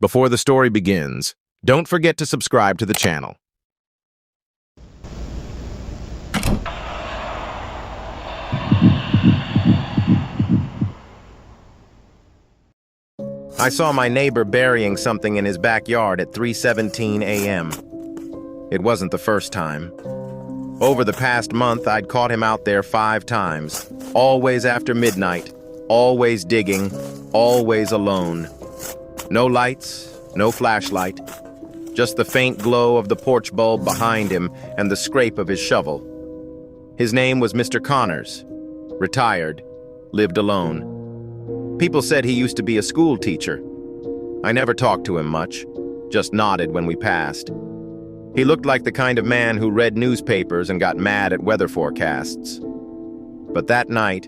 Before the story begins, don't forget to subscribe to the channel. I saw my neighbor burying something in his backyard at 3:17 a.m. It wasn't the first time. Over the past month, I'd caught him out there 5 times, always after midnight, always digging, always alone. No lights, no flashlight, just the faint glow of the porch bulb behind him and the scrape of his shovel. His name was Mr. Connors, retired, lived alone. People said he used to be a school teacher. I never talked to him much, just nodded when we passed. He looked like the kind of man who read newspapers and got mad at weather forecasts. But that night,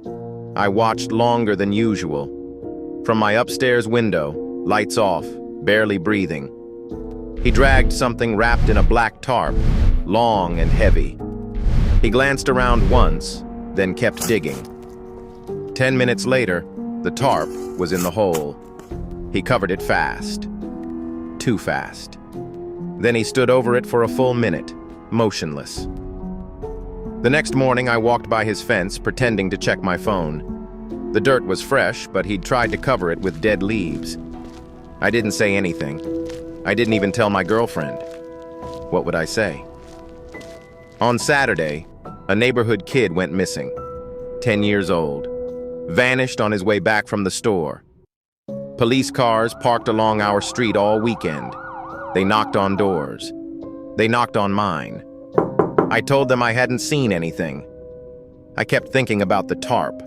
I watched longer than usual. From my upstairs window, lights off, barely breathing. He dragged something wrapped in a black tarp, long and heavy. He glanced around once, then kept digging. 10 minutes later, the tarp was in the hole. He covered it fast. Too fast. Then he stood over it for a full minute, motionless. The next morning, I walked by his fence, pretending to check my phone. The dirt was fresh, but he'd tried to cover it with dead leaves. I didn't say anything. I didn't even tell my girlfriend. What would I say? On Saturday, a neighborhood kid went missing, 10 years old. Vanished on his way back from the store. Police cars parked along our street all weekend. They knocked on doors. They knocked on mine. I told them I hadn't seen anything. I kept thinking about the tarp.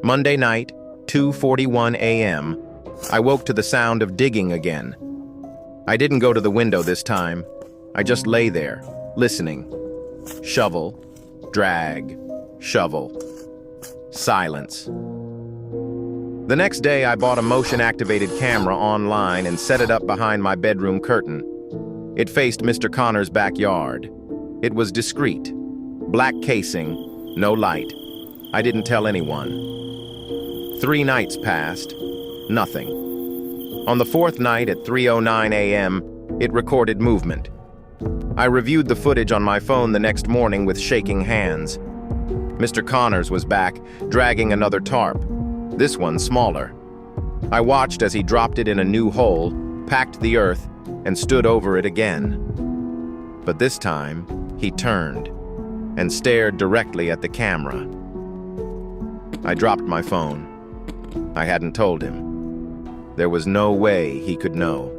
Monday night, 2:41 a.m., I woke to the sound of digging again. I didn't go to the window this time. I just lay there, listening. Shovel, drag, shovel. Silence. The next day, I bought a motion-activated camera online and set it up behind my bedroom curtain. It faced Mr. Connor's backyard. It was discreet. Black casing, no light. I didn't tell anyone. 3 nights passed. Nothing. On the 4th night at 3:09 a.m., it recorded movement. I reviewed the footage on my phone the next morning with shaking hands. Mr. Connors was back, dragging another tarp, this one smaller. I watched as he dropped it in a new hole, packed the earth, and stood over it again. But this time, he turned and stared directly at the camera. I dropped my phone. I hadn't told him. There was no way he could know.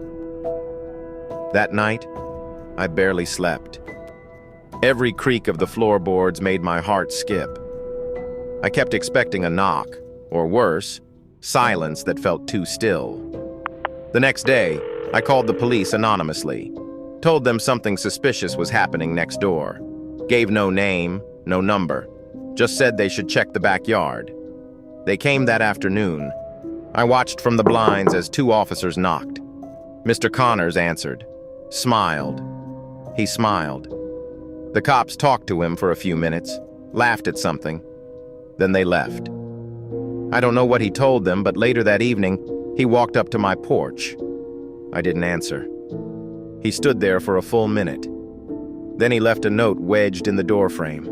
That night, I barely slept. Every creak of the floorboards made my heart skip. I kept expecting a knock, or worse, silence that felt too still. The next day, I called the police anonymously, told them something suspicious was happening next door, gave no name, no number, just said they should check the backyard. They came that afternoon. I watched from the blinds as 2 officers knocked. Mr. Connors answered, smiled. He smiled. The cops talked to him for a few minutes, laughed at something, then they left. I don't know what he told them, but later that evening, he walked up to my porch. I didn't answer. He stood there for a full minute. Then he left a note wedged in the doorframe.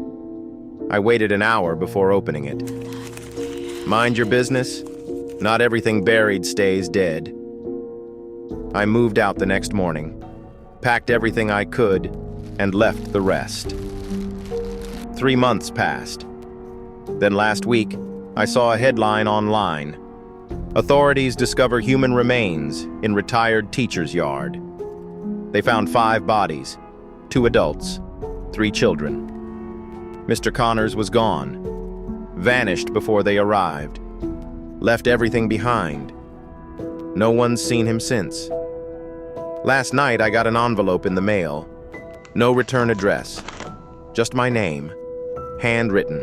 I waited an hour before opening it. Mind your business. Not everything buried stays dead. I moved out the next morning, packed everything I could, and left the rest. 3 months passed. Then last week, I saw a headline online. Authorities discover human remains in retired teacher's yard. They found 5 bodies, 2 adults, 3 children. Mr. Connors was gone, vanished before they arrived, left everything behind. No one's seen him since. Last night, I got an envelope in the mail. No return address, just my name, handwritten.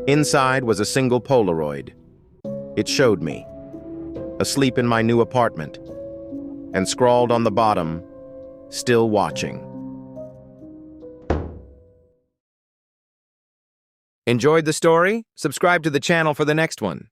Inside was a single Polaroid. It showed me, asleep in my new apartment, and scrawled on the bottom, still watching. Enjoyed the story? Subscribe to the channel for the next one.